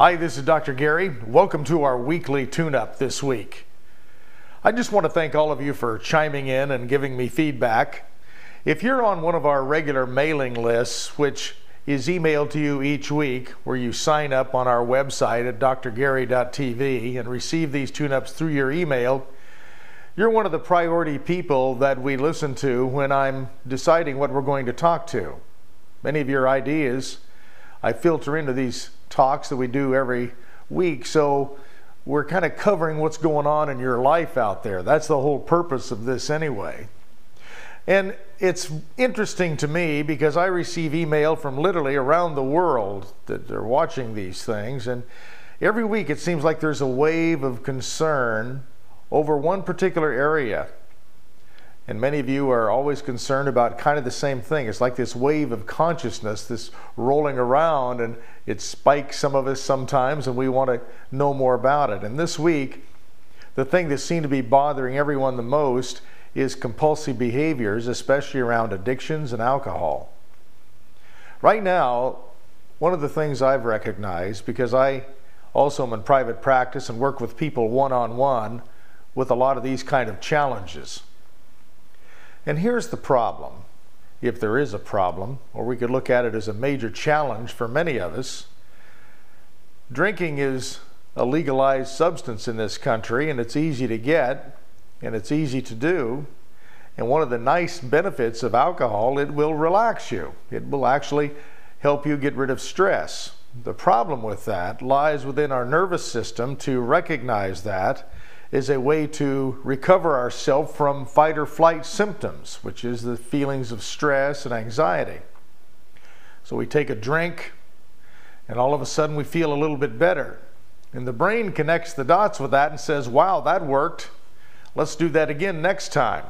Hi, this is Dr. Gary. Welcome to our weekly tune-up this week. I just want to thank all of you for chiming in and giving me feedback. If you're on one of our regular mailing lists, which is emailed to you each week, where you sign up on our website at drgary.tv and receive these tune-ups through your email, you're one of the priority people that we listen to when I'm deciding what we're going to talk to. Many of your ideas I filter into these talks that we do every week, so we're kind of covering what's going on in your life out there. That's the whole purpose of this anyway. And it's interesting to me because I receive email from literally around the world that they're watching these things, and every week it seems like there's a wave of concern over one particular area. And many of you are always concerned about kind of the same thing. It's like this wave of consciousness, this rolling around, and it spikes some of us sometimes, and we want to know more about it. And this week, the thing that seemed to be bothering everyone the most is compulsive behaviors, especially around addictions and alcohol. Right now, one of the things I've recognized, because I also am in private practice and work with people one-on-one with a lot of these kind of challenges. And here's the problem, if there is a problem, or we could look at it as a major challenge for many of us. Drinking is a legalized substance in this country, and it's easy to get, and it's easy to do. And one of the nice benefits of alcohol, it will relax you. It will actually help you get rid of stress. The problem with that lies within our nervous system to recognize that is a way to recover ourselves from fight or flight symptoms, which is the feelings of stress and anxiety. So we take a drink, and all of a sudden we feel a little bit better. And the brain connects the dots with that and says, wow, that worked. Let's do that again next time.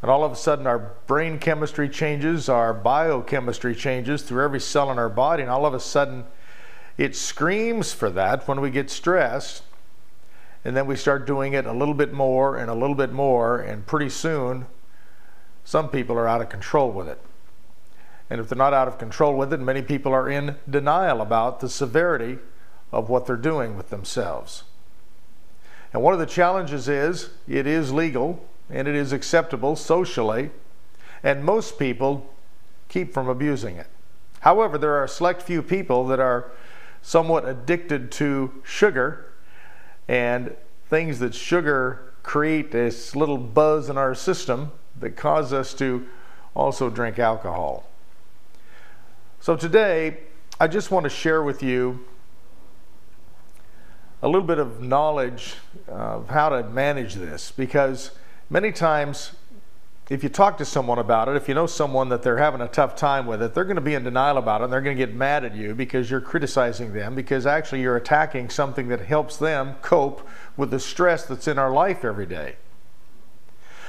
And all of a sudden our brain chemistry changes, our biochemistry changes through every cell in our body, and all of a sudden it screams for that when we get stressed. And then we start doing it a little bit more and a little bit more, and pretty soon some people are out of control with it. And if they're not out of control with it, many people are in denial about the severity of what they're doing with themselves. And one of the challenges is it is legal and it is acceptable socially, and most people keep from abusing it. However, there are a select few people that are somewhat addicted to sugar, and things that sugar create this little buzz in our system that cause us to also drink alcohol. So today, I just want to share with you a little bit of knowledge of how to manage this, because many times if you talk to someone about it, if you know someone that they're having a tough time with it, they're going to be in denial about it, and they're going to get mad at you because you're criticizing them, because actually you're attacking something that helps them cope with the stress that's in our life every day.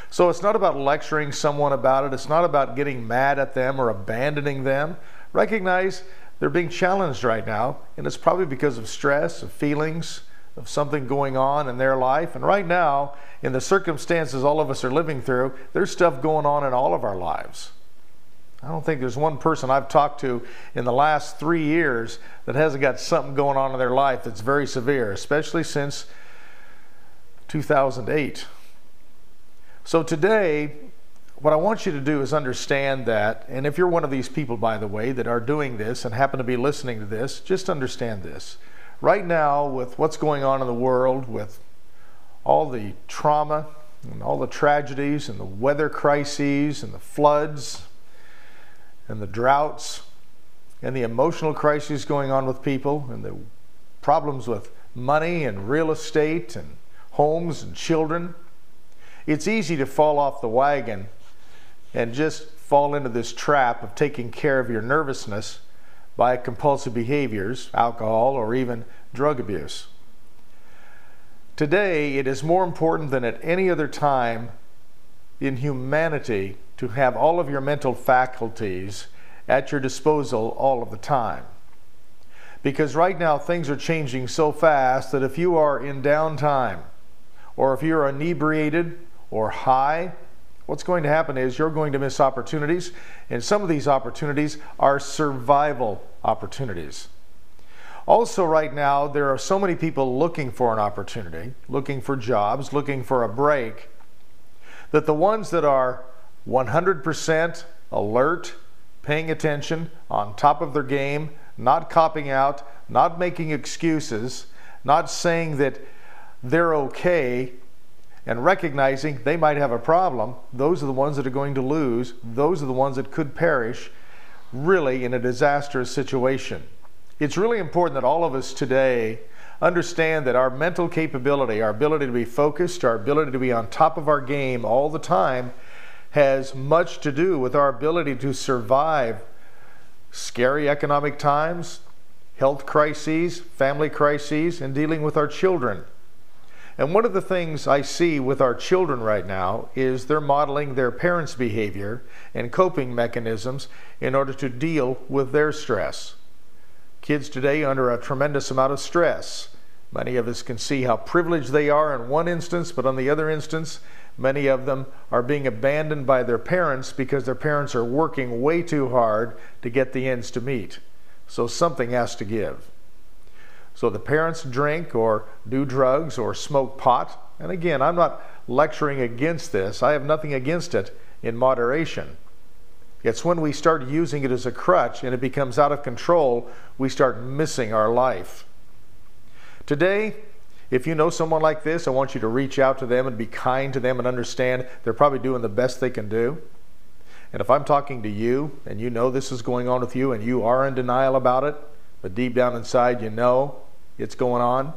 So it's not about lecturing someone about it. It's not about getting mad at them or abandoning them. Recognize they're being challenged right now, and it's probably because of stress, of feelings, of something going on in their life. And right now, in the circumstances all of us are living through, there's stuff going on in all of our lives. I don't think there's one person I've talked to in the last 3 years that hasn't got something going on in their life that's very severe, especially since 2008. So today, what I want you to do is understand that, and if you're one of these people, by the way, that are doing this and happen to be listening to this, just understand this. Right now, with what's going on in the world, with all the trauma and all the tragedies and the weather crises and the floods and the droughts and the emotional crises going on with people and the problems with money and real estate and homes and children, it's easy to fall off the wagon and just fall into this trap of taking care of your nervousness by compulsive behaviors, alcohol, or even drug abuse. Today, it is more important than at any other time in humanity to have all of your mental faculties at your disposal all of the time. Because right now, things are changing so fast that if you are in downtime, or if you're inebriated or high, what's going to happen is you're going to miss opportunities, and some of these opportunities are survival opportunities. Also, right now, there are so many people looking for an opportunity, looking for jobs, looking for a break, that the ones that are 100% alert, paying attention, on top of their game, not copping out, not making excuses, not saying that they're okay, and recognizing they might have a problem, those are the ones that are going to lose. Those are the ones that could perish really in a disastrous situation. It's really important that all of us today understand that our mental capability, our ability to be focused, our ability to be on top of our game all the time has much to do with our ability to survive scary economic times, health crises, family crises, and dealing with our children. And one of the things I see with our children right now is they're modeling their parents' behavior and coping mechanisms in order to deal with their stress. Kids today are under a tremendous amount of stress. Many of us can see how privileged they are in one instance, but on the other instance, many of them are being abandoned by their parents because their parents are working way too hard to get the ends to meet. So something has to give. So the parents drink or do drugs or smoke pot. And again, I'm not lecturing against this. I have nothing against it in moderation. It's when we start using it as a crutch and it becomes out of control, we start missing our life. Today, if you know someone like this, I want you to reach out to them and be kind to them and understand they're probably doing the best they can do. And if I'm talking to you and you know this is going on with you and you are in denial about it, but deep down inside you know it's going on,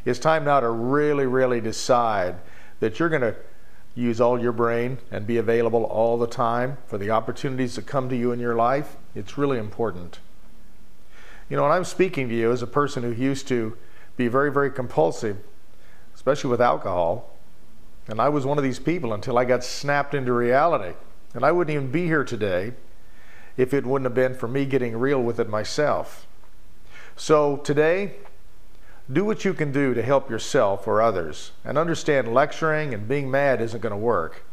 it's time now to really decide that you're going to use all your brain and be available all the time for the opportunities that come to you in your life. It's really important. You know, and I'm speaking to you as a person who used to be very compulsive, especially with alcohol. And I was one of these people until I got snapped into reality. And I wouldn't even be here today if it wouldn't have been for me getting real with it myself. So today, do what you can do to help yourself or others, and understand lecturing and being mad isn't going to work.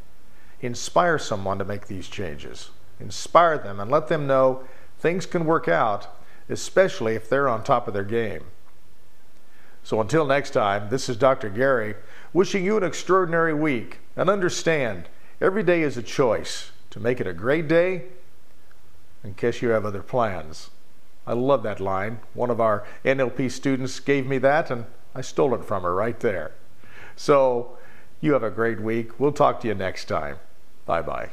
Inspire someone to make these changes. Inspire them and let them know things can work out, especially if they're on top of their game. So until next time, this is Dr. Gary wishing you an extraordinary week, and understand every day is a choice to make it a great day in case you have other plans. I love that line. One of our NLP students gave me that, and I stole it from her right there. So you have a great week. We'll talk to you next time. Bye-bye.